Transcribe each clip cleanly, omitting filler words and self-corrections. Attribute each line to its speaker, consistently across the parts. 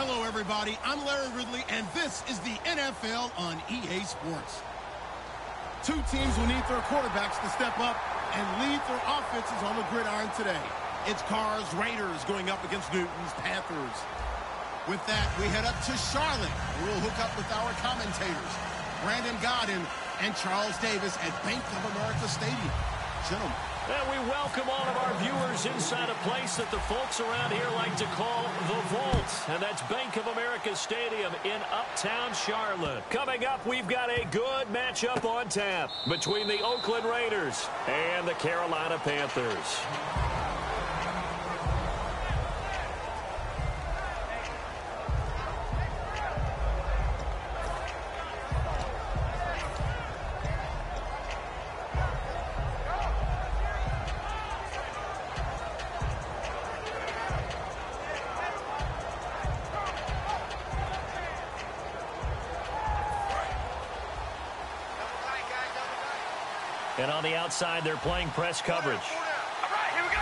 Speaker 1: Hello, everybody. I'm Larry Ridley, and this is the NFL on EA Sports. Two teams will need their quarterbacks to step up and lead their offenses on the gridiron today. It's Carr's Raiders going up against Newton's Panthers. With that, we head up to Charlotte, and we'll hook up with our commentators, Brandon Godden and Charles Davis at Bank of America Stadium. Gentlemen.
Speaker 2: And we welcome all of our viewers inside a place that the folks around here like to call the Vault. And that's Bank of America Stadium in Uptown Charlotte. Coming up, we've got a good matchup on tap between the Oakland Raiders and the Carolina Panthers. And on the outside, they're playing press coverage.
Speaker 3: All right, here we go.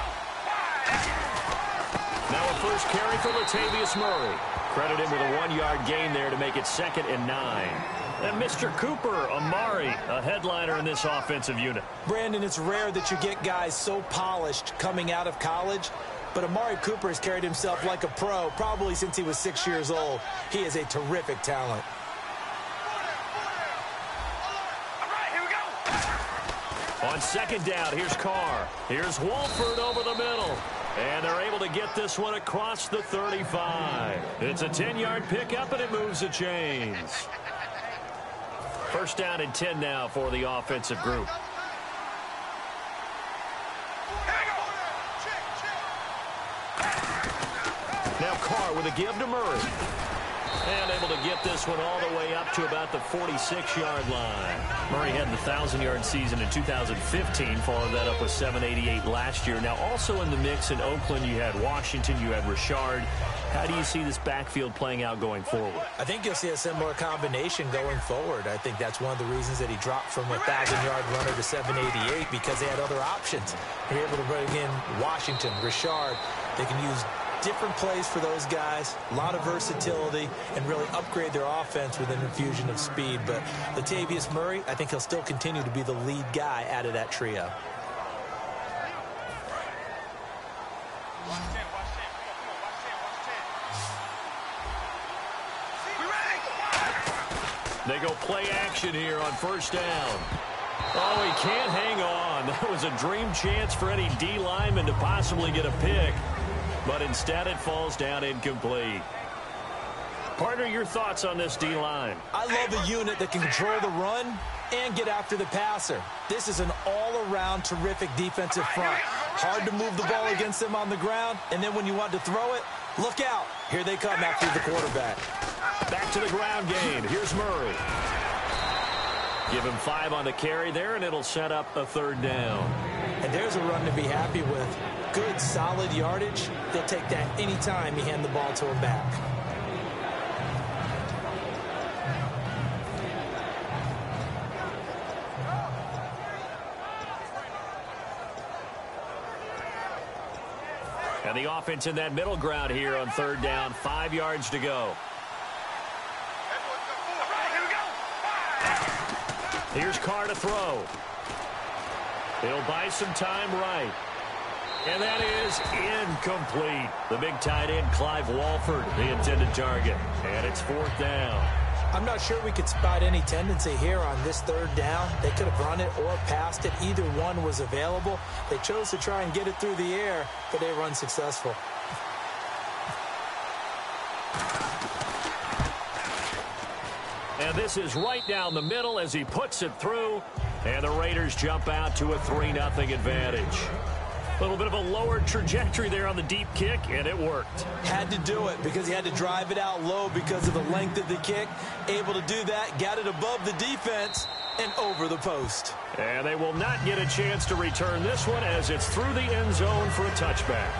Speaker 2: Now a first carry for Latavius Murray. Credit him with a 1-yard gain there to make it 2nd and 9. And Mr. Cooper Amari, a headliner in this offensive unit.
Speaker 4: Brandon, it's rare that you get guys so polished coming out of college, but Amari Cooper has carried himself like a pro probably since he was 6 years old. He is a terrific talent.
Speaker 2: On 2nd down, here's Carr. Here's Wolford over the middle. And they're able to get this one across the 35. It's a 10-yard pickup, and it moves the chains. First down and 10 now for the offensive group. Now Carr with a give to Murray. And able to get this one all the way up to about the 46-yard line. Murray had the 1,000-yard season in 2015, followed that up with 788 last year. Now, also in the mix in Oakland, you had Washington, you had Richard. How do you see this backfield playing out going forward?
Speaker 4: I think you'll see a similar combination going forward. I think that's one of the reasons that he dropped from a 1,000-yard runner to 788, because they had other options. They're able to bring in Washington, Richard. They can use different plays for those guys, a lot of versatility, and really upgrade their offense with an infusion of speed. But Latavius Murray, I think he'll still continue to be the lead guy out of that trio.
Speaker 2: They go play action here on first down. Oh, he can't hang on. That was a dream chance for any D lineman to possibly get a pick. But instead it falls down incomplete. Partner, your thoughts on this D-line?
Speaker 4: I love a unit that can control the run and get after the passer. This is an all-around terrific defensive front. Hard to move the ball against them on the ground, and then when you want to throw it, look out. Here they come after the quarterback.
Speaker 2: Back to the ground game. Here's Murray. Give him 5 on the carry there, and it'll set up a 3rd down.
Speaker 4: And there's a run to be happy with. Good, solid yardage. They'll take that anytime you hand the ball to him back.
Speaker 2: And the offense in that middle ground here on 3rd down. 5 yards to go. Here's Carr to throw. He'll buy some time right. And that is incomplete. The big tight end, Clive Walford, the intended target. And it's 4th down.
Speaker 4: I'm not sure we could spot any tendency here on this 3rd down. They could have run it or passed it. Either one was available. They chose to try and get it through the air, but they were unsuccessful.
Speaker 2: And this is right down the middle as he puts it through. And the Raiders jump out to a 3-0 advantage. A little bit of a lower trajectory there on the deep kick, and it worked.
Speaker 4: Had to do it because he had to drive it out low because of the length of the kick. Able to do that, got it above the defense and over the post.
Speaker 2: And they will not get a chance to return this one as it's through the end zone for a touchback.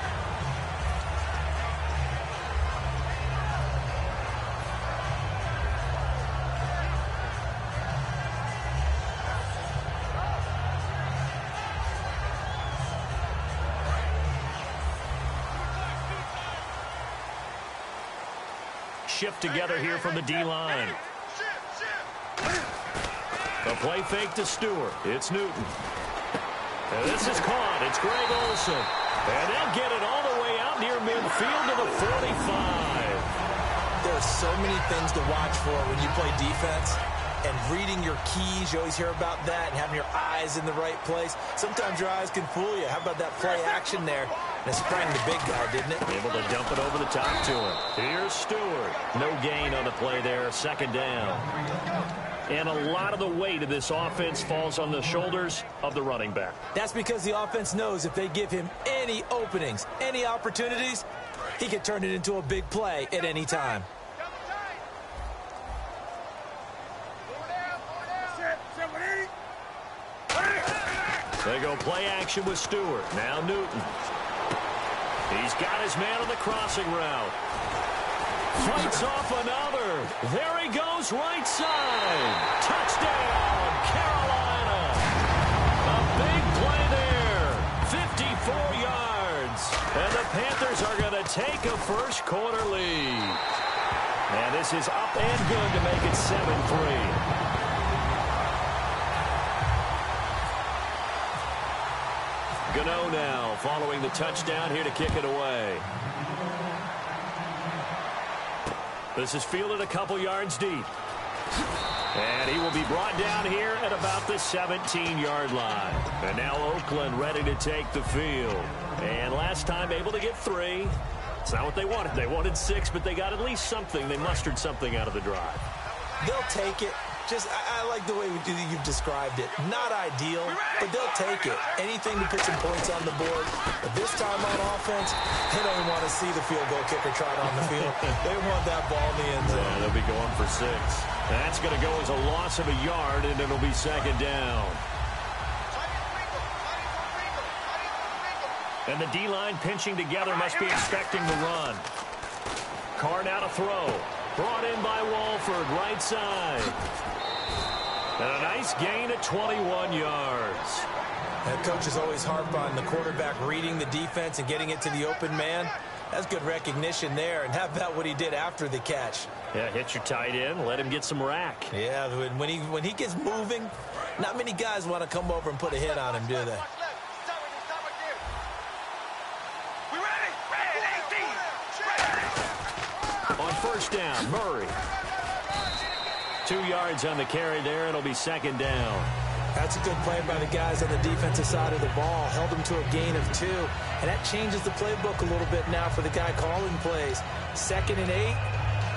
Speaker 2: shift together here from the D-line. A play fake to Stewart. It's Newton. And this is caught. It's Greg Olsen. And they'll get it all the way out near midfield to the 45.
Speaker 4: There are so many things to watch for when you play defense. And reading your keys, you always hear about that, and having your eyes in the right place. Sometimes your eyes can fool you. How about that play action there? And it sprang the big guy, didn't it?
Speaker 2: Able to dump it over the top to him. Here's Stewart. No gain on the play there. Second down. And a lot of the weight of this offense falls on the shoulders of the running back.
Speaker 4: That's because the offense knows if they give him any openings, any opportunities, he can turn it into a big play at any time.
Speaker 2: They go play action with Stewart. Now Newton. He's got his man on the crossing route. Fights off another. There he goes, right side. Touchdown, Carolina. A big play there. 54 yards. And the Panthers are going to take a first quarter lead. And this is up and good to make it 7-3. Gano now following the touchdown here to kick it away. This is fielded a couple yards deep. And he will be brought down here at about the 17-yard line. And now Oakland ready to take the field. And last time able to get 3. It's not what they wanted. They wanted 6, but they got at least something. They mustered something out of the drive.
Speaker 4: They'll take it. I like the way you've described it. Not ideal, but they'll take it. Anything to put some points on the board. But this time on offense, they don't want to see the field goal kicker trot on the field. They want that ball in the end zone.
Speaker 2: Yeah, they'll be going for 6. That's going to go as a loss of a yard, and it'll be second down. And the D-line pinching together must be expecting the run. Carr now to throw. Brought in by Walford, right side. And a nice gain at 21 yards.
Speaker 4: That coach is always harp on the quarterback reading the defense and getting it to the open man. That's good recognition there. And how about what he did after the catch?
Speaker 2: Yeah, hit your tight end, let him get some rack.
Speaker 4: Yeah, when he gets moving, not many guys want to come over and put a hit on him, do they?
Speaker 2: On first down, Murray. 2 yards on the carry there. It'll be second down.
Speaker 4: That's a good play by the guys on the defensive side of the ball. Held them to a gain of 2. And that changes the playbook a little bit now for the guy calling plays. 2nd and 8.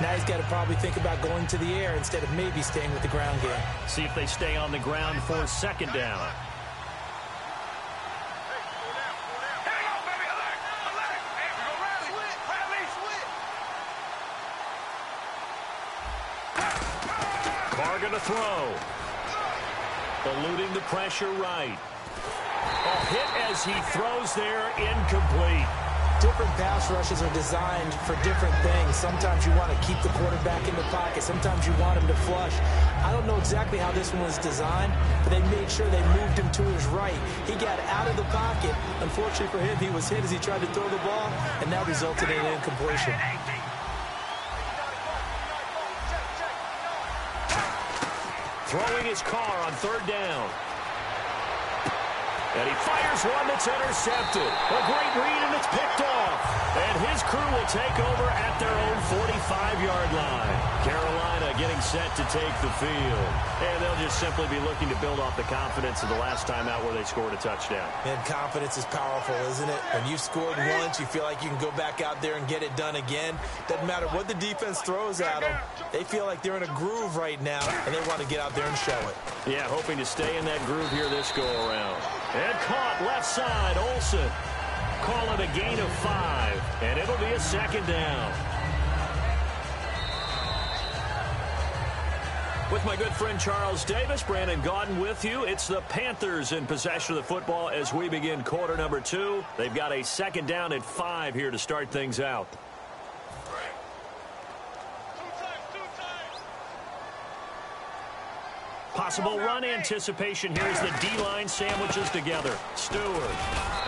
Speaker 4: Now he's got to probably think about going to the air instead of maybe staying with the ground game.
Speaker 2: See if they stay on the ground for second down. Going to throw. Eluding the pressure right. A hit as he throws there, incomplete.
Speaker 4: Different pass rushes are designed for different things. Sometimes you want to keep the quarterback in the pocket. Sometimes you want him to flush. I don't know exactly how this one was designed, but they made sure they moved him to his right. He got out of the pocket. Unfortunately for him, he was hit as he tried to throw the ball, and that resulted in an incompletion.
Speaker 2: Throwing his car on third down. And he fires one that's intercepted. A great read, and it's picked off. And his crew will take over at their own 45-yard line. Carolina getting set to take the field. And they'll just simply be looking to build off the confidence of the last time out where they scored a touchdown.
Speaker 4: And confidence is powerful, isn't it? When you've scored once, you feel like you can go back out there and get it done again. Doesn't matter what the defense throws at them. They feel like they're in a groove right now, and they want to get out there and show it.
Speaker 2: Yeah, hoping to stay in that groove here this go-around. And caught left side, Olsen. Call it a gain of 5, and it'll be a second down. With my good friend Charles Davis, Brandon Gaudin with you. It's the Panthers in possession of the football as we begin quarter number 2. They've got a second down at 5 here to start things out. Possible run anticipation here as the D-line sandwiches together. Stewart.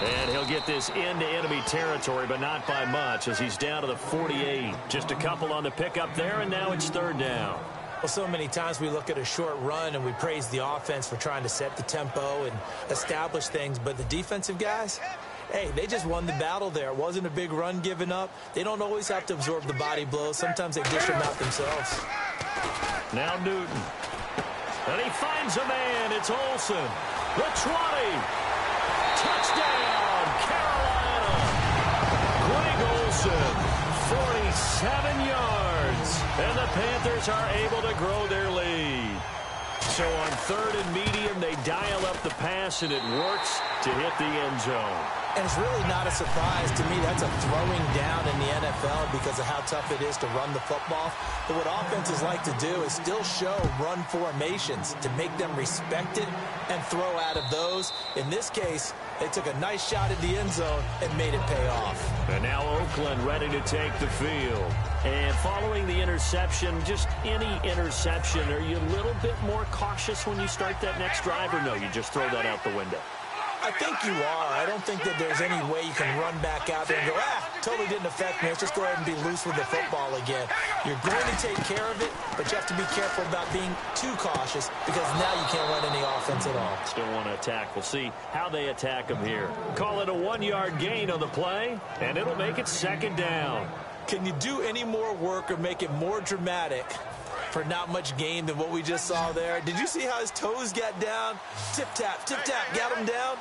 Speaker 2: And he'll get this into enemy territory, but not by much as he's down to the 48. Just a couple on the pickup there, and now it's third down.
Speaker 4: Well, so many times we look at a short run and we praise the offense for trying to set the tempo and establish things, but the defensive guys, hey, they just won the battle there. It wasn't a big run given up. They don't always have to absorb the body blows. Sometimes they dish them out themselves.
Speaker 2: Now Newton. And he finds a man. It's Olsen. The 20. Touchdown, Carolina. Greg Olsen, 47 yards. And the Panthers are able to grow their lead. So on third and medium, they dial up the pass, and it works to hit the end zone.
Speaker 4: And it's really not a surprise to me. That's a throwing down in the NFL because of how tough it is to run the football. But what offenses like to do is still show run formations to make them respect it and throw out of those. In this case, they took a nice shot at the end zone and made it pay off.
Speaker 2: And now Oakland ready to take the field. And following the interception, just any interception, are you a little bit more cautious when you start that next drive, or no, you just throw that out the window?
Speaker 4: I think you are. I don't think that there's any way you can run back out there and go, totally didn't affect me. Let's just go ahead and be loose with the football again. You're going to take care of it, but you have to be careful about being too cautious because now you can't run any offense at all.
Speaker 2: Still want to attack. We'll see how they attack them here. Call it a 1-yard gain on the play, and it'll make it second down.
Speaker 4: Can you do any more work or make it more dramatic for not much gain than what we just saw there? Did you see how his toes got down? Tip-tap, got him down.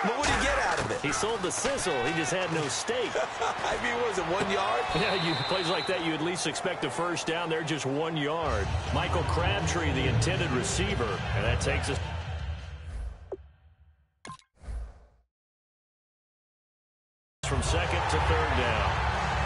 Speaker 4: But what did he get out of it?
Speaker 2: He sold the sizzle. He just had no steak.
Speaker 4: I mean, was it 1 yard?
Speaker 2: Yeah, plays like that, you at least expect a first down. They're just 1 yard. Michael Crabtree, the intended receiver, and that takes us from second to third down.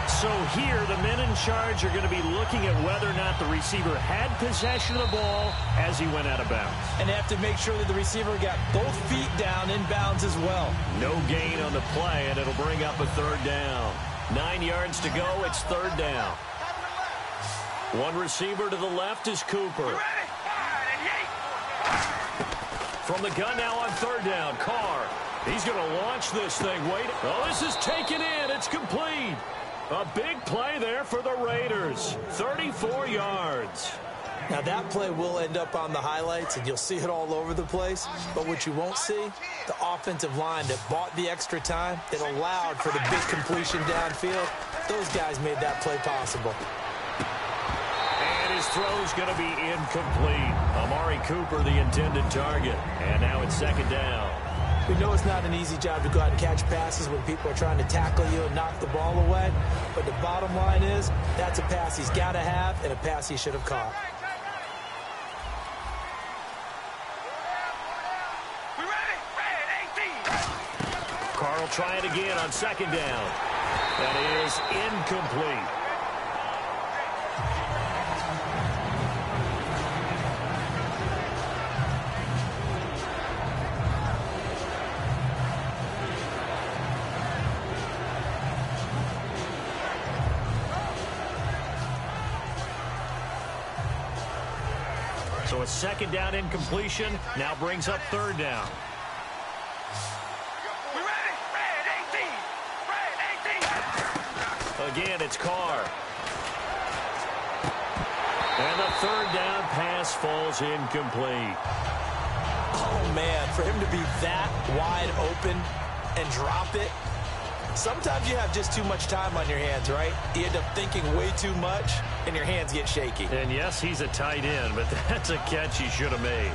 Speaker 2: So here, the men in charge are going to be looking at whether or not the receiver had possession of the ball as he went out of bounds.
Speaker 4: And they have to make sure that the receiver got both feet down in bounds as well.
Speaker 2: No gain on the play, and it'll bring up a third down. 9 yards to go, it's third down. One receiver to the left is Cooper. From the gun now on third down, Carr. He's going to launch this thing. Wait. Oh, this is taken in. It's complete. A big play there for the Raiders. 34 yards.
Speaker 4: Now, that play will end up on the highlights, and you'll see it all over the place. But what you won't see, the offensive line that bought the extra time, that allowed for the big completion downfield, those guys made that play possible.
Speaker 2: And his throw's going to be incomplete. Amari Cooper, the intended target. And now it's second down.
Speaker 4: We know it's not an easy job to go out and catch passes when people are trying to tackle you and knock the ball away. But the bottom line is, that's a pass he's got to have and a pass he should have caught.
Speaker 2: Carr will try it again on second down. That is incomplete. So a second down incompletion now brings up third down. Again, it's Carr. And the third down pass falls incomplete.
Speaker 4: Oh, man, for him to be that wide open and drop it, sometimes you have just too much time on your hands, right? You end up thinking way too much, and your hands get shaky.
Speaker 2: And yes, he's a tight end, but that's a catch he should have made.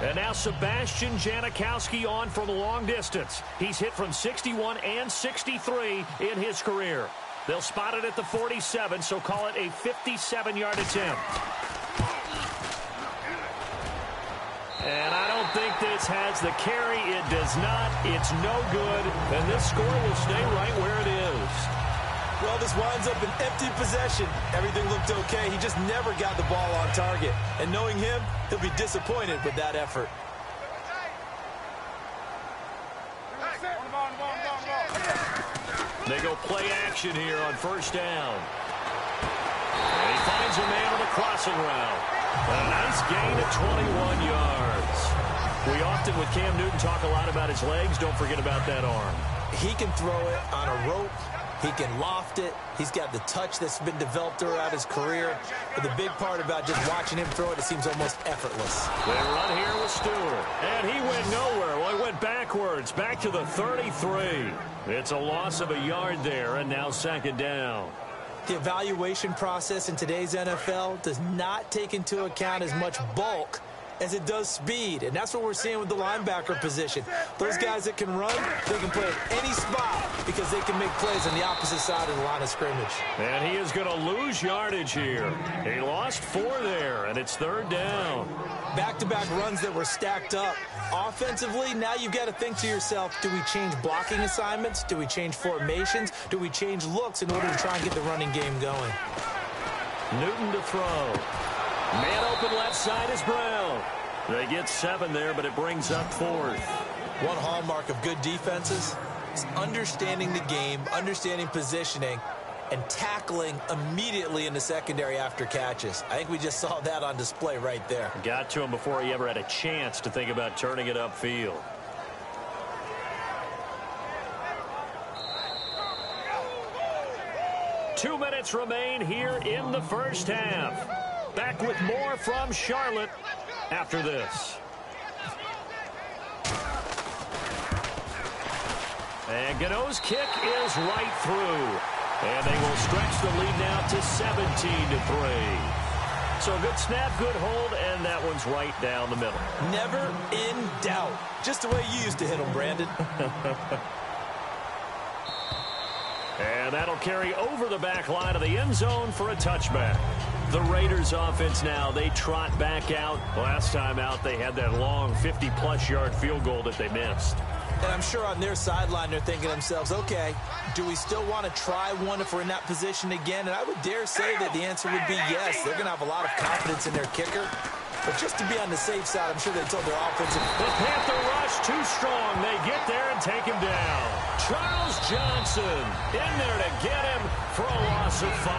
Speaker 2: And now Sebastian Janikowski on from the long distance. He's hit from 61 and 63 in his career. They'll spot it at the 47, so call it a 57-yard attempt. And I don't think this has the carry. It does not. It's no good. And this score will stay right where it is.
Speaker 4: Well, this winds up an empty possession. Everything looked okay. He just never got the ball on target. And knowing him, he'll be disappointed with that effort.
Speaker 2: action here on first down. And he finds a man on the crossing route. A nice gain of 21 yards. We often, with Cam Newton, talk a lot about his legs. Don't forget about that arm.
Speaker 4: He can throw it on a rope. He can loft it. He's got the touch that's been developed throughout his career. But the big part about just watching him throw it, it seems almost effortless.
Speaker 2: They run here with Stewart. And he went nowhere. Well, he went backwards, back to the 33. It's a loss of a yard there, and now second down.
Speaker 4: The evaluation process in today's NFL does not take into account as much bulk as it does speed, and that's what we're seeing with the linebacker position. Those guys that can run, they can play at any spot because they can make plays on the opposite side of the line of scrimmage.
Speaker 2: And he is going to lose yardage here. He lost 4 there, and it's third down.
Speaker 4: Back-to-back runs that were stacked up. Offensively, now you've got to think to yourself, do we change blocking assignments? Do we change formations? Do we change looks in order to try and get the running game going?
Speaker 2: Newton to throw. Man open left side is Brown. They get 7 there, but it brings up 4th.
Speaker 4: One hallmark of good defenses is understanding the game, understanding positioning, and tackling immediately in the secondary after catches. I think we just saw that on display right there.
Speaker 2: Got to him before he ever had a chance to think about turning it upfield. Two minutes remain here in the first half. Back with more from Charlotte after this. And Gano's kick is right through. And they will stretch the lead now to 17-3. So good snap, good hold, and that one's right down the middle.
Speaker 4: Never in doubt. Just the way you used to hit them, Brandon.
Speaker 2: And that'll carry over the back line of the end zone for a touchback. The Raiders offense now, they trot back out. Last time out, they had that long 50-plus yard field goal that they missed.
Speaker 4: And I'm sure on their sideline, they're thinking to themselves, okay, do we still want to try one if we're in that position again? And I would dare say that the answer would be yes. They're going to have a lot of confidence in their kicker. But just to be on the safe side, I'm sure they told their offensive...
Speaker 2: The Panther rush too strong. They get there and take him down. Charles Johnson in there to get him for a loss of 5.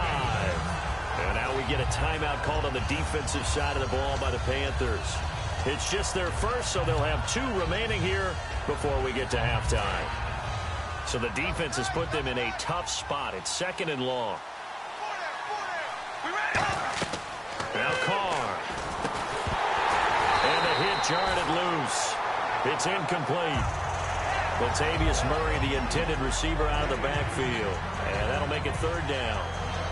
Speaker 2: And now we get a timeout called on the defensive side of the ball by the Panthers. It's just their first, so they'll have 2 remaining here before we get to halftime. So the defense has put them in a tough spot. It's 2nd and long. Now Carr. And the hit jarred it loose. It's incomplete. Latavius Murray, the intended receiver, out of the backfield. And that'll make it 3rd down.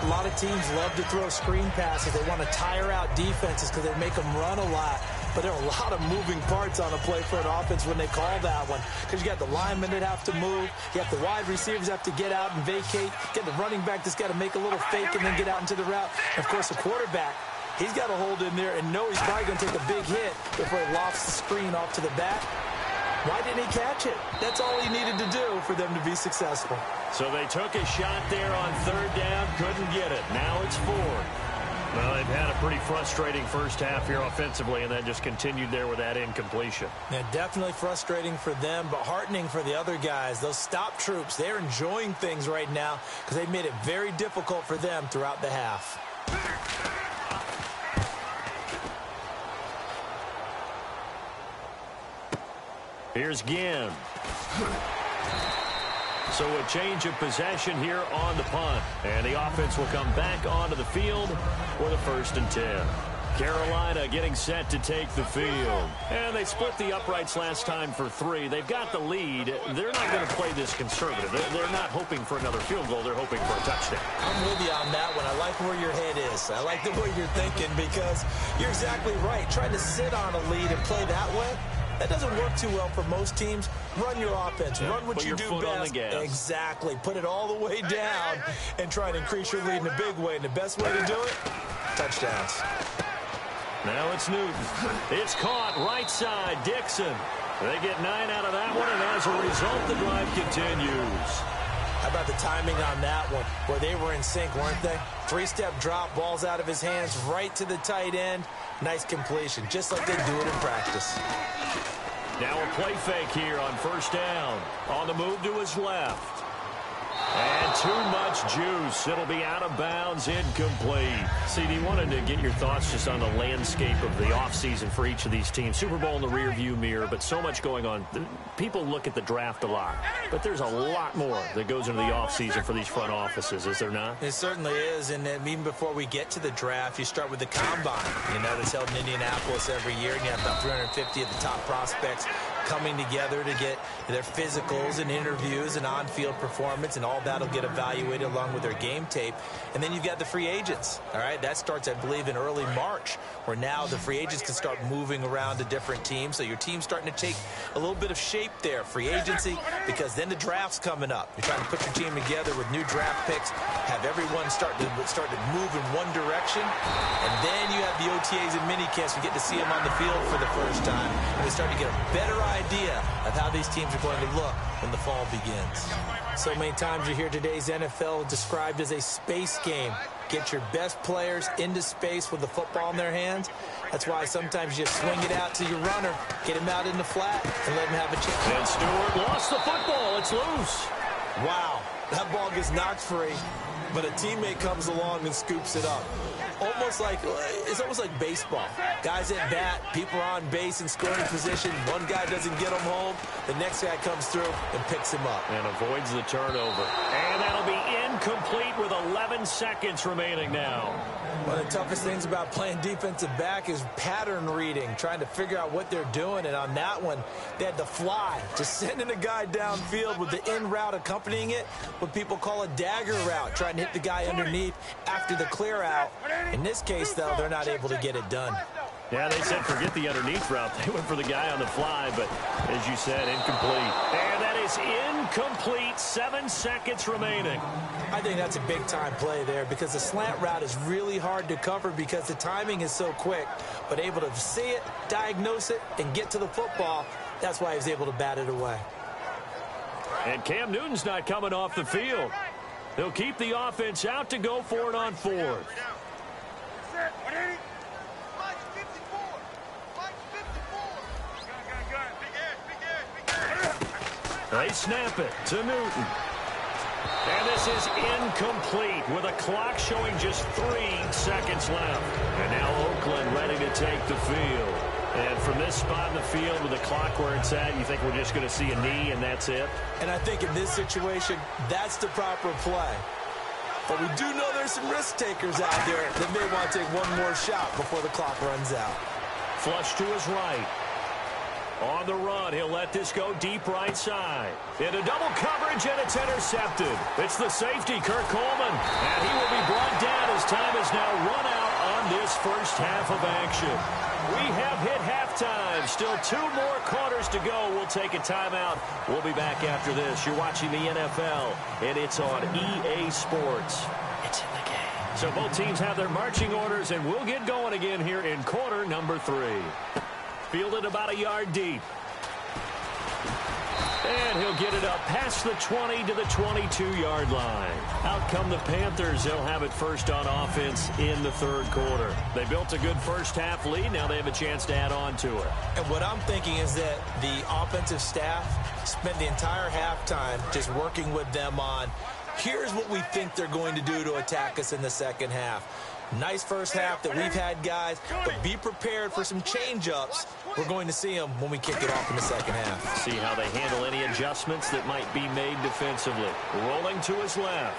Speaker 4: A lot of teams love to throw screen passes. They want to tire out defenses because they make them run a lot. But there are a lot of moving parts on a play for an offense when they call that one. Because you got the linemen that have to move. You have the wide receivers have to get out and vacate. You get the running back that's got to make a little fake and then get out into the route. And, of course, the quarterback, he's got to hold in there and know he's probably going to take a big hit before he lofts the screen off to the back. Why didn't he catch it? That's all he needed to do for them to be successful.
Speaker 2: So they took a shot there on 3rd down, couldn't get it. Now it's 4th. Well, they've had a pretty frustrating first half here offensively, and then just continued there with that incompletion.
Speaker 4: Yeah, definitely frustrating for them, but heartening for the other guys. Those stop troops, they're enjoying things right now because they've made it very difficult for them throughout the half.
Speaker 2: Here's Ginn. So a change of possession here on the punt. And the offense will come back onto the field with a 1st and 10. Carolina getting set to take the field. And they split the uprights last time for 3. They've got the lead. They're not going to play this conservative. They're not hoping for another field goal. They're hoping for a touchdown.
Speaker 4: I'm with you on that one. I like where your head is. I like the way you're thinking because you're exactly right. Trying to sit on a lead and play that way, that doesn't work too well for most teams. Run your offense. Run what you do best. Exactly. Put it all the way down and try and increase your lead in a big way. And the best way to do it, touchdowns.
Speaker 2: Now it's Newton. It's caught right side. Dixon. They get 9 out of that one, and as a result, the drive continues.
Speaker 4: How about the timing on that one, where they were in sync, weren't they? 3-step drop, balls out of his hands, right to the tight end. Nice completion, just like they do it in practice.
Speaker 2: Now a play fake here on 1st down. On the move to his left. And too much juice. It'll be out of bounds, incomplete. CD, wanted to get your thoughts just on the landscape of the offseason for each of these teams. Super Bowl in the rearview mirror, but so much going on. People look at the draft a lot, but there's a lot more that goes into the offseason for these front offices, is there not?
Speaker 4: It certainly is, and even before we get to the draft, you start with the combine. You know, that's held in Indianapolis every year, and you have about 350 of the top prospects coming together to get their physicals and interviews and on-field performance, and all that will get evaluated along with their game tape. And then you've got the free agents, all right? That starts, I believe, in early March, where now the free agents can start moving around to different teams. So your team's starting to take a little bit of shape there, free agency, because then the draft's coming up. You're trying to put your team together with new draft picks, have everyone start to move in one direction, and then you have the OTAs and mini camps. You get to see them on the field for the first time, and we start to get a better idea of how these teams are going to look when the fall begins. So many times you hear today's NFL described as a space game. Get your best players into space with the football in their hands. That's why sometimes you just swing it out to your runner, get him out in the flat, and let him have a chance.
Speaker 2: And Stewart lost the football. It's loose.
Speaker 4: Wow, that ball gets knocked free, but a teammate comes along and scoops it up. It's almost like baseball. Guys at bat, people are on base in scoring position. One guy doesn't get him home. The next guy comes through and picks him up.
Speaker 2: And avoids the turnover. And that'll be incomplete with 11 seconds remaining now.
Speaker 4: One of the toughest things about playing defensive back is pattern reading, trying to figure out what they're doing. And on that one, they had to fly, just sending a guy downfield with the in route accompanying it, what people call a dagger route, trying to hit the guy underneath after the clear out. In this case, though, they're not able to get it done.
Speaker 2: Yeah, they said forget the underneath route. They went for the guy on the fly, but as you said, incomplete. And that is incomplete. 7 seconds remaining.
Speaker 4: I think that's a big-time play there because the slant route is really hard to cover because the timing is so quick. But able to see it, diagnose it, and get to the football, that's why he was able to bat it away.
Speaker 2: And Cam Newton's not coming off the field. He'll keep the offense out to go for it on fourth. They snap it to Newton. And this is incomplete with a clock showing just 3 seconds left. And now Oakland ready to take the field. And from this spot in the field with the clock where it's at, you think we're just going to see a knee and that's it?
Speaker 4: And I think in this situation, that's the proper play. But we do know there's some risk takers out there that may want to take one more shot before the clock runs out.
Speaker 2: Flush to his right. On the run, he'll let this go deep right side. Into double coverage, and it's intercepted. It's the safety, Kurt Coleman. And he will be brought down as time is now run out on this first half of action. We have hit halftime. Still 2 more quarters to go. We'll take a timeout. We'll be back after this. You're watching the NFL, and it's on EA Sports. It's in the game. So both teams have their marching orders, and we'll get going again here in quarter number 3. Fielded about a yard deep. And he'll get it up past the 20 to the 22-yard line. Out come the Panthers. They'll have it first on offense in the third quarter. They built a good first half lead. Now they have a chance to add on to it.
Speaker 4: And what I'm thinking is that the offensive staff spent the entire halftime just working with them on, here's what we think they're going to do to attack us in the second half. Nice first half that we've had, guys, but be prepared for some change-ups. We're going to see them when we kick it off in the second half.
Speaker 2: See how they handle any adjustments that might be made defensively. Rolling to his left.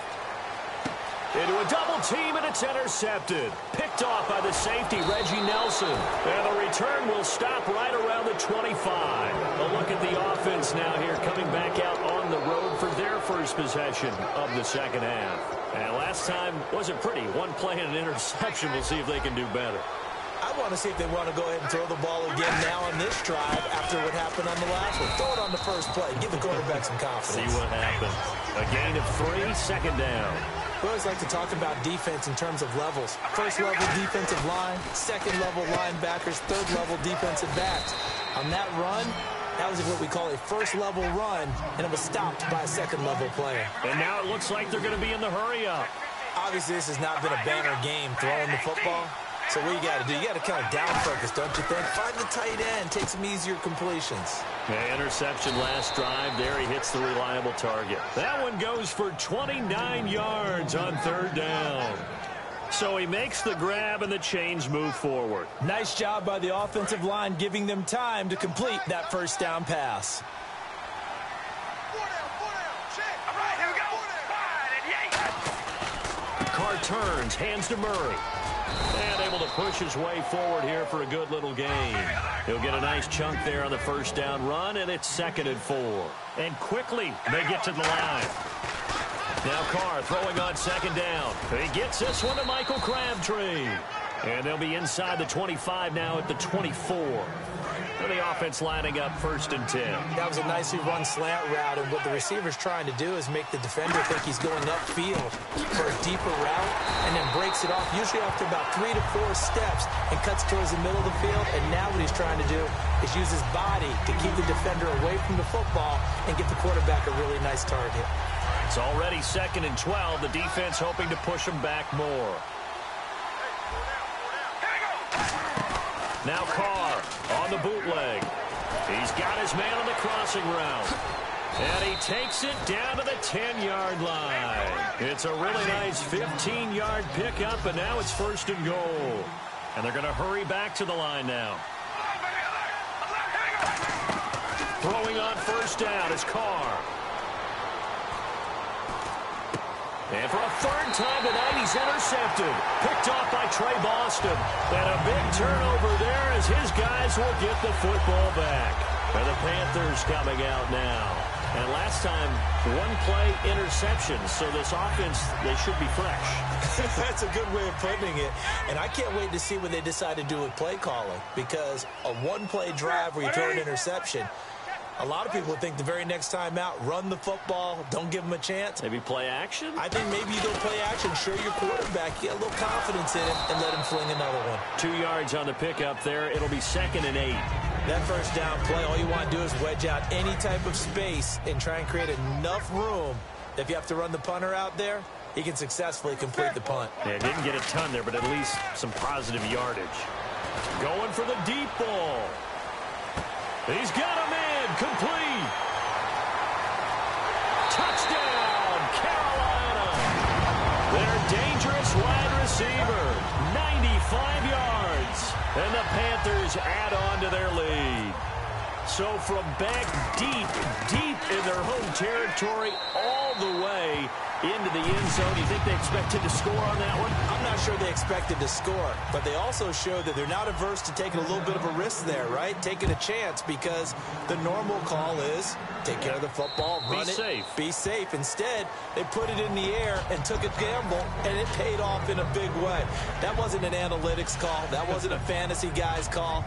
Speaker 2: Into a double team, and it's intercepted. Picked off by the safety, Reggie Nelson. And the return will stop right around the 25. A look at the offense now here, coming back out on the road for their first possession of the second half. And last time wasn't pretty. One play and an interception. We'll see if they can do better.
Speaker 4: I want to see if they want to go ahead and throw the ball again now on this drive after what happened on the last one. Throw it on the first play. Give the quarterback some confidence.
Speaker 2: See what happens. A gain of 3, second down.
Speaker 4: We always like to talk about defense in terms of levels. First level defensive line, second level linebackers, third level defensive backs. On that run, that was what we call a first level run, and it was stopped by a second level player.
Speaker 2: And now it looks like they're going to be in the hurry up.
Speaker 4: Obviously, this has not been a banner game throwing the football. So what you got to do, you got to kind of down focus, don't you think? Find the tight end, take some easier completions.
Speaker 2: Yeah, interception last drive. There he hits the reliable target. That one goes for 29 yards on third down. So he makes the grab and the chains move forward.
Speaker 3: Nice job by the offensive line giving them time to complete that first down pass.
Speaker 2: Carr turns, hands to Murray. And able to push his way forward here for a good little gain. He'll get a nice chunk there on the first down run, and it's 2nd and 4. And quickly, they get to the line. Now Carr throwing on 2nd down. He gets this one to Michael Crabtree. And they'll be inside the 25 now at the 24. And the offense lining up 1st and 10.
Speaker 4: That was a nicely run slant route, and what the receiver's trying to do is make the defender think he's going upfield for a deeper route, and then breaks it off, usually after about 3 to 4 steps, and cuts towards the middle of the field. And now what he's trying to do is use his body to keep the defender away from the football and get the quarterback a really nice target.
Speaker 2: It's already 2nd and 12. The defense hoping to push him back more. Now Carr on the bootleg. He's got his man on the crossing route. And he takes it down to the 10-yard line. It's a really nice 15-yard pickup, and now it's 1st and goal. And they're going to hurry back to the line now. Throwing on 1st down is Carr. And for a 3rd time tonight, he's intercepted. Picked off by Trey Boston. And a big turnover there as his guys will get the football back. And the Panthers coming out now. And last time, 1-play interception. So this offense, they should be fresh.
Speaker 4: That's a good way of putting it. And I can't wait to see what they decide to do with play calling. Because a 1-play drive where you throw an interception, a lot of people think the very next time out, run the football, don't give him a chance.
Speaker 2: Maybe play action?
Speaker 4: I think maybe you go play action, show your quarterback, get a little confidence in him, and let him fling another one.
Speaker 2: 2 yards on the pickup there. It'll be 2nd and 8.
Speaker 4: That first down play, all you want to do is wedge out any type of space and try and create enough room that if you have to run the punter out there, he can successfully complete the punt.
Speaker 2: Yeah, didn't get a ton there, but at least some positive yardage. Going for the deep ball. He's got him in. Complete. Touchdown, Carolina. Their dangerous wide receiver, 95 yards. And the Panthers add on to their lead. So from back deep in their home territory all the way into the end zone, you think they expected to score on that one?
Speaker 4: I'm not sure they expected to score, but they also showed that they're not averse to taking a little bit of a risk there, right? Taking a chance, because the normal call is take care of the football, run it, be safe. Instead, they put it in the air and took a gamble, and it paid off in a big way. That wasn't an analytics call. That wasn't a fantasy guy's call.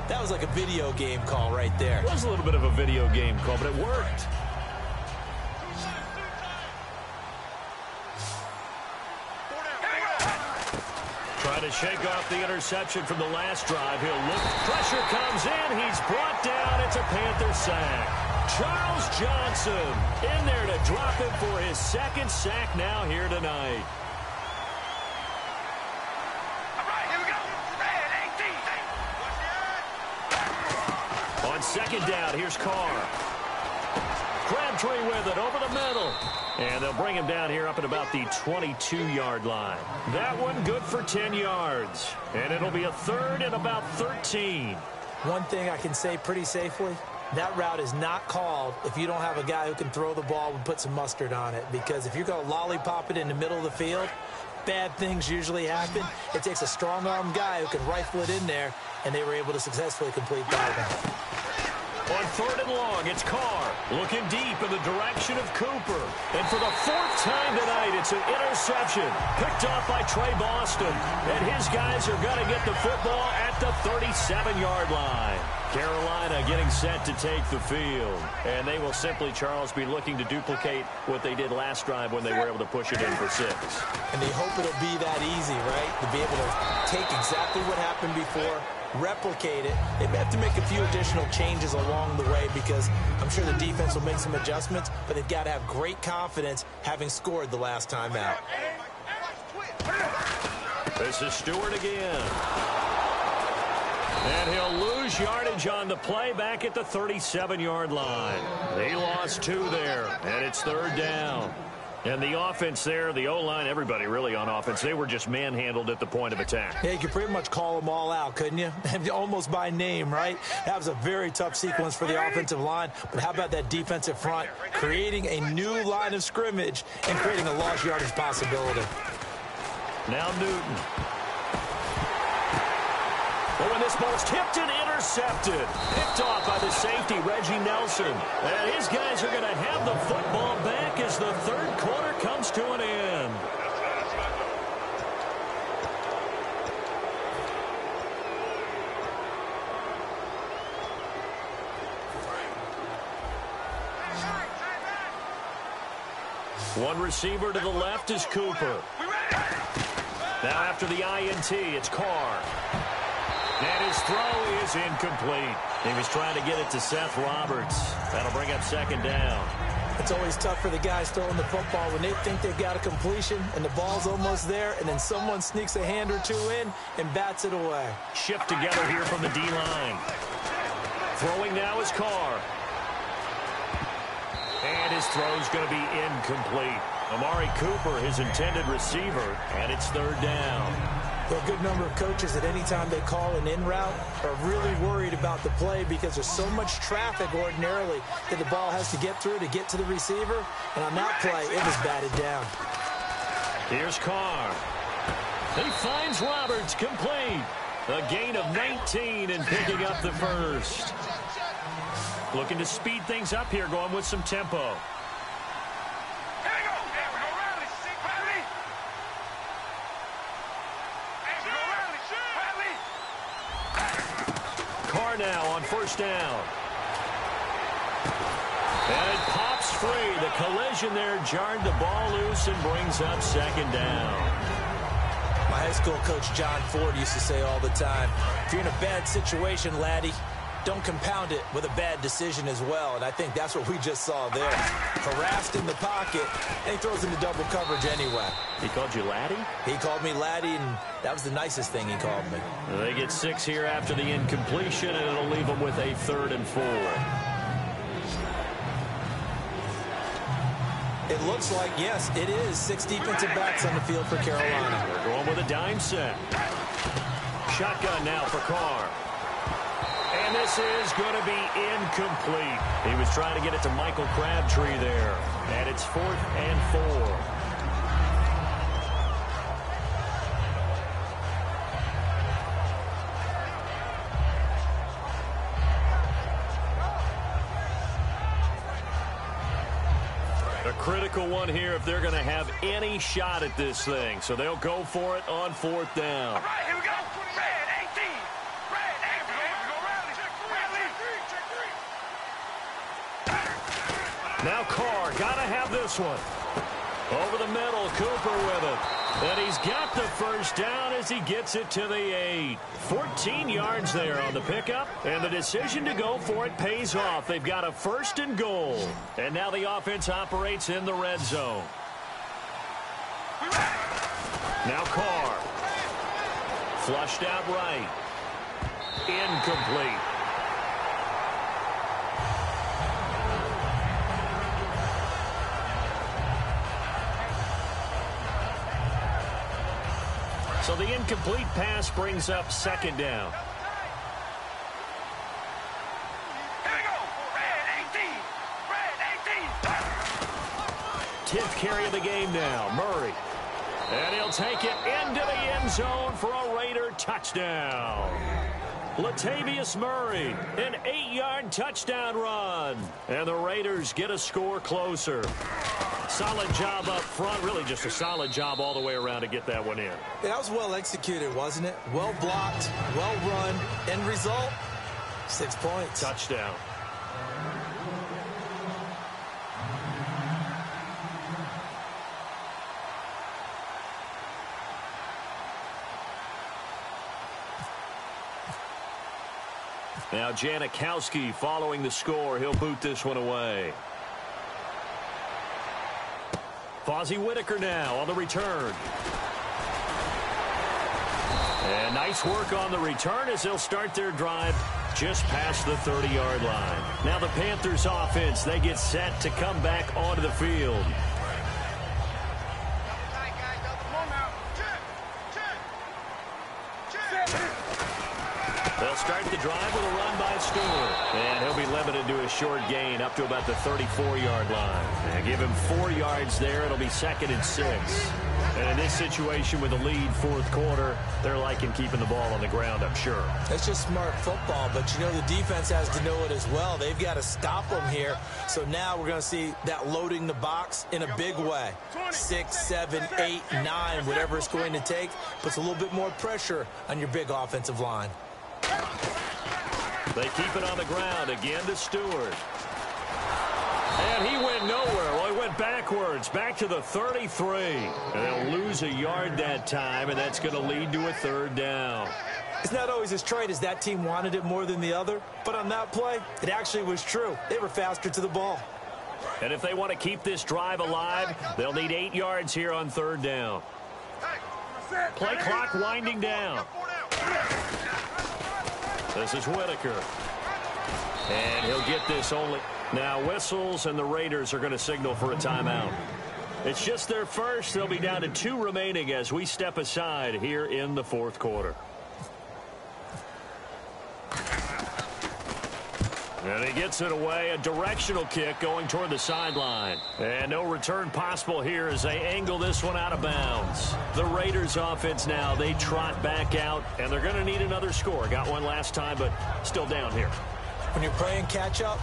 Speaker 4: That was like a video game call right there.
Speaker 2: It was a little bit of a video game call, but it worked. Trying to shake off the interception from the last drive. He'll look. Pressure comes in. He's brought down. It's a Panther sack. Charles Johnson in there to drop him for his 2nd sack now here tonight. On 2nd down, here's Carr. Crabtree with it over the middle. And they'll bring him down here up at about the 22-yard line. That one good for 10 yards. And it'll be a 3rd and about 13.
Speaker 4: One thing I can say pretty safely, that route is not called if you don't have a guy who can throw the ball and put some mustard on it. Because if you're going to lollipop it in the middle of the field, bad things usually happen. It takes a strong-arm guy who can rifle it in there, and they were able to successfully complete that.
Speaker 2: On 3rd and long, it's Carr looking deep in the direction of Cooper. And for the 4th time tonight, it's an interception picked off by Trey Boston. And his guys are going to get the football at the 37-yard line. Carolina getting set to take the field. And they will simply, Charles, be looking to duplicate what they did last drive when they were able to push it in for 6.
Speaker 4: And they hope it'll be that easy, right? To be able to take exactly what happened before, replicate it. They may have to make a few additional changes along the way, because I'm sure the defense will make some adjustments, but they've got to have great confidence having scored the last time out.
Speaker 2: This is Stewart again. And he'll lose yardage on the play back at the 37-yard line. He lost 2 there, and it's 3rd down. And the offense there, the O-line, everybody really on offense, they were just manhandled at the point of attack.
Speaker 4: Yeah, you could pretty much call them all out, couldn't you? Almost by name, right? That was a very tough sequence for the offensive line. But how about that defensive front creating a new line of scrimmage and creating a lost yardage possibility?
Speaker 2: Now Newton. Oh, and this ball's tipped and intercepted. Picked off by the safety, Reggie Nelson. And his guys are going to have the football back as the 3rd quarter comes to an end. One receiver to the left is Cooper. Now after the INT, it's Carr. And his throw is incomplete. He was trying to get it to Seth Roberts. That'll bring up 2nd down.
Speaker 4: It's always tough for the guys throwing the football when they think they've got a completion and the ball's almost there, and then someone sneaks a hand or 2 in and bats it away.
Speaker 2: Shift together here from the D-line. Throwing now is Carr. And his throw's going to be incomplete. Amari Cooper, his intended receiver, and it's 3rd down.
Speaker 4: There are a good number of coaches that any time they call an in route are really worried about the play because there's so much traffic ordinarily that the ball has to get through to get to the receiver. And on that play, it was batted down.
Speaker 2: Here's Carr. He finds Roberts complete. A gain of 19 and picking up the 1st. Looking to speed things up here, going with some tempo. Carr now on 1st down. And it pops free. The collision there jarred the ball loose and brings up 2nd down.
Speaker 4: My high school coach John Ford used to say all the time, if you're in a bad situation, laddie, don't compound it with a bad decision as well. And I think that's what we just saw there. Harassed in the pocket, and he throws into double coverage anyway.
Speaker 2: He called you laddie?
Speaker 4: He called me laddie, and that was the nicest thing he called me.
Speaker 2: They get 6 here after the incompletion, and it'll leave them with a 3rd and 4.
Speaker 4: It looks like, yes, it is 6 defensive backs on the field for Carolina.
Speaker 2: They're going with a dime set. Shotgun now for Carr. And this is going to be incomplete. He was trying to get it to Michael Crabtree there. And it's 4th and 4. A critical one here if they're going to have any shot at this thing. So they'll go for it on 4th down.
Speaker 5: All right, here we go. Red 18. Red 18.
Speaker 2: Now Carr, got to have this one. Over the middle, Cooper with it. And he's got the 1st down as he gets it to the 8. 14 yards there on the pickup. And the decision to go for it pays off. They've got a 1st and goal. And now the offense operates in the red zone. Now Carr. Flushed out right. Incomplete. So the incomplete pass brings up 2nd down.
Speaker 5: Here we go. Red 18. Red 18.
Speaker 2: 10th carry of the game now. Murray. And he'll take it into the end zone for a Raider touchdown. Latavius Murray, an 8-yard touchdown run. And the Raiders get a score closer. Solid job up front. Really just a solid job all the way around to get that one in.
Speaker 4: Yeah, that was well executed, wasn't it? Well blocked, well run. End result, 6 points.
Speaker 2: Touchdown. Now Janikowski following the score. He'll boot this one away. Fozzie Whitaker now on the return. Nice work on the return as they'll start their drive just past the 30-yard line. Now the Panthers offense, they get set to come back onto the field. They'll start the drive with a run by Stewart. And he'll be limited to a short gain up to about the 34-yard line. And give him 4 yards there. It'll be 2nd and 6. And in this situation with a lead fourth quarter, they're liking keeping the ball on the ground, I'm sure.
Speaker 4: That's just smart football, but you know the defense has to know it as well. They've got to stop them here. So now we're going to see that loading the box in a big way. 6, 7, 8, 9, whatever it's going to take, puts a little bit more pressure on your big offensive line.
Speaker 2: They keep it on the ground again to Stewart. And he went nowhere. Well, he went backwards, back to the 33. And they'll lose a yard that time, and that's going to lead to a 3rd down.
Speaker 4: It's not always as straight as that team wanted it more than the other, but on that play, it actually was true. They were faster to the ball.
Speaker 2: And if they want to keep this drive alive, they'll need 8 yards here on 3rd down. Play clock winding down. This is Whitaker. And he'll get this only. Now whistles, and the Raiders are going to signal for a timeout. It's just their first. They'll be down to 2 remaining as we step aside here in the fourth quarter. And he gets it away. A directional kick going toward the sideline. And no return possible here as they angle this one out of bounds. The Raiders offense now, they trot back out, and they're going to need another score. Got one last time, but still down here.
Speaker 4: When you're playing catch-up,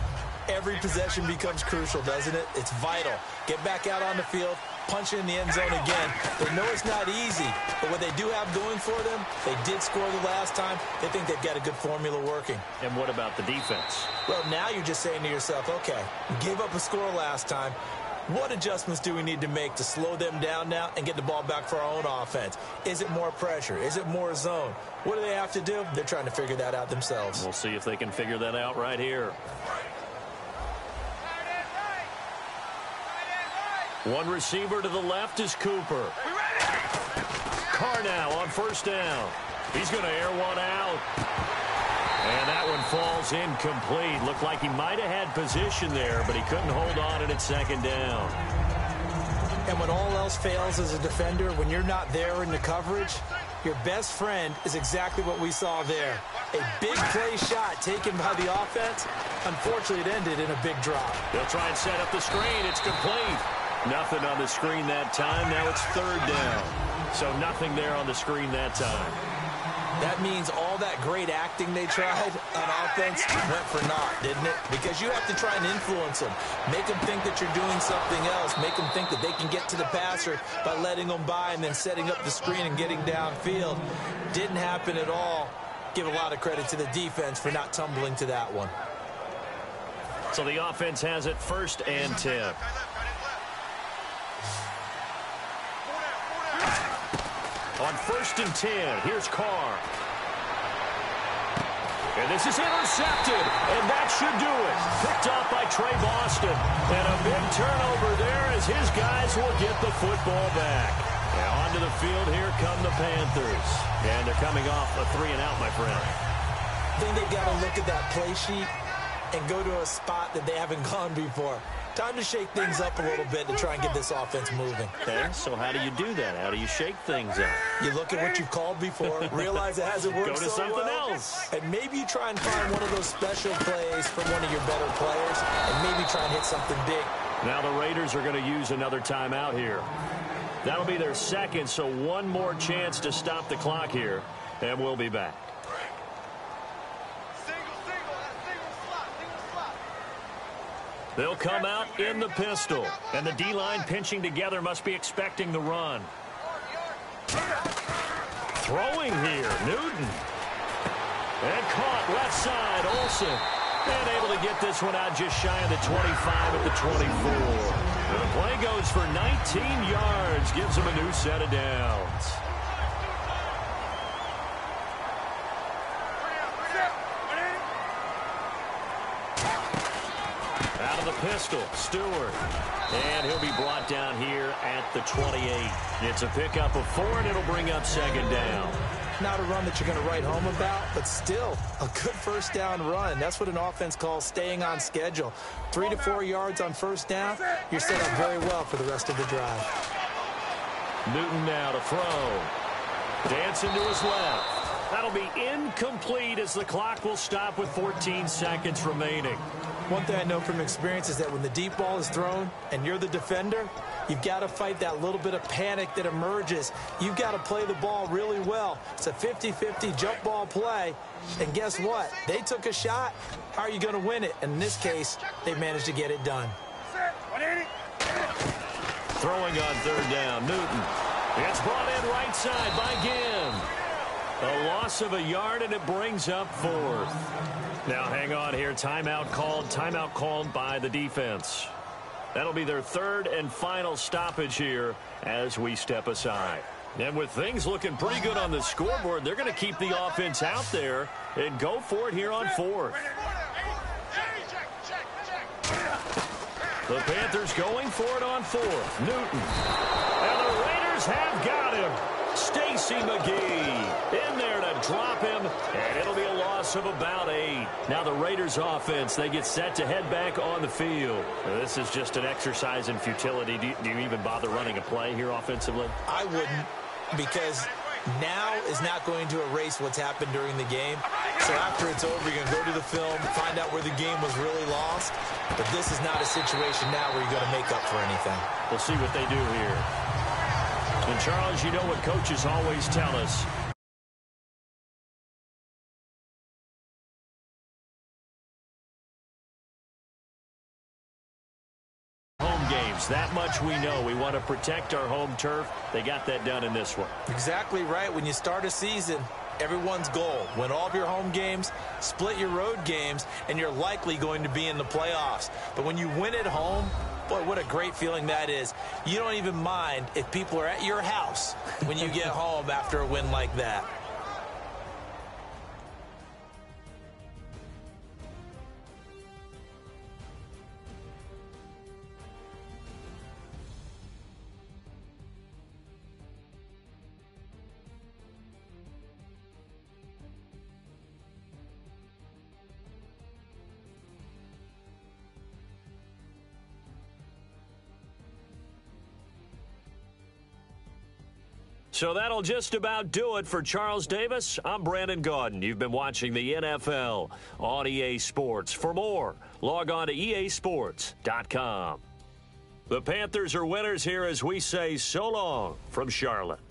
Speaker 4: every possession becomes crucial, doesn't it? It's vital. Get back out on the field, punch it in the end zone again. They know it's not easy, but what they do have going for them, they did score the last time. They think they've got a good formula working.
Speaker 2: And what about the defense?
Speaker 4: Well, now you're just saying to yourself, okay, we gave up a score last time. What adjustments do we need to make to slow them down now and get the ball back for our own offense? Is it more pressure? Is it more zone? What do they have to do? They're trying to figure that out themselves.
Speaker 2: We'll see if they can figure that out right here. One receiver to the left is Cooper. Carr now on 1st down. He's going to air one out. And that one falls incomplete. Looked like he might have had position there, but he couldn't hold on and it's 2nd down.
Speaker 4: And when all else fails as a defender, when you're not there in the coverage, your best friend is exactly what we saw there. A big play shot taken by the offense. Unfortunately, it ended in a big drop.
Speaker 2: They'll try and set up the screen. It's complete. Nothing on the screen that time. Now it's 3rd down. So nothing there on the screen that time.
Speaker 4: That means all that great acting they tried on offense went for naught, didn't it? Because you have to try and influence them. Make them think that you're doing something else. Make them think that they can get to the passer by letting them by and then setting up the screen and getting downfield. Didn't happen at all. Give a lot of credit to the defense for not tumbling to that one.
Speaker 2: So the offense has it 1st and 10. On 1st and 10, here's Carr. And this is intercepted, and that should do it. Picked off by Trey Boston. And a big turnover there as his guys will get the football back. Now onto the field, here come the Panthers. And they're coming off a 3-and-out, my friend.
Speaker 4: I think they've got to look at that play sheet and go to a spot that they haven't gone before. Time to shake things up a little bit to try and get this offense moving.
Speaker 2: Okay, so how do you do that? How do you shake things up?
Speaker 4: You look at what you've called before, realize it hasn't worked
Speaker 2: Go to
Speaker 4: so
Speaker 2: something
Speaker 4: well,
Speaker 2: else.
Speaker 4: and maybe you try and find one of those special plays from one of your better players, and maybe try and hit something big.
Speaker 2: Now the Raiders are going to use another timeout here. That'll be their 2nd, so one more chance to stop the clock here, and we'll be back. They'll come out in the pistol, and the D-line pinching together must be expecting the run. Throwing here, Newton. And caught left side, Olsen. And able to get this one out just shy of the 25 at the 24. And the play goes for 19 yards, gives them a new set of downs. Out of the pistol, Stewart. And he'll be brought down here at the 28. It's a pickup of 4, and it'll bring up 2nd down.
Speaker 4: Not a run that you're going to write home about, but still a good first down run. That's what an offense calls staying on schedule. 3 to 4 yards on first down, you're set up very well for the rest of the drive.
Speaker 2: Newton now to throw. Dancing to his left. That'll be incomplete as the clock will stop with 14 seconds remaining.
Speaker 4: One thing I know from experience is that when the deep ball is thrown and you're the defender, you've got to fight that little bit of panic that emerges. You've got to play the ball really well. It's a 50-50 jump ball play. And guess what? They took a shot. How are you going to win it? And in this case, they managed to get it done.
Speaker 2: Throwing on third down, Newton. It's brought in right side by Ginn. A loss of a yard, and it brings up fourth. Now, hang on here. Timeout called by the defense. That'll be their third and final stoppage here as we step aside. And with things looking pretty good on the scoreboard, they're going to keep the offense out there and go for it here on fourth. The Panthers going for it on fourth. Newton. And the Raiders have got him. Stacy McGee in there to drop him, and it'll be a loss of about 8. Now the Raiders offense, they get set to head back on the field. Now, this is just an exercise in futility. Do you even bother running a play here offensively?
Speaker 4: I wouldn't, because now is not going to erase what's happened during the game. So after it's over, you're going to go to the film, find out where the game was really lost. But this is not a situation now where you're going to make up for anything.
Speaker 2: We'll see what they do here. And, Charles, you know what coaches always tell us. Home games, that much we know. We want to protect our home turf. They got that done in this one.
Speaker 4: Exactly right. When you start a season, everyone's goal: win all of your home games, split your road games, and you're likely going to be in the playoffs. But when you win at home, boy, what a great feeling that is. You don't even mind if people are at your house when you get home after a win like that.
Speaker 2: So that'll just about do it for Charles Davis. I'm Brandon Gaudin. You've been watching the NFL on EA Sports. For more, log on to easports.com. The Panthers are winners here as we say so long from Charlotte.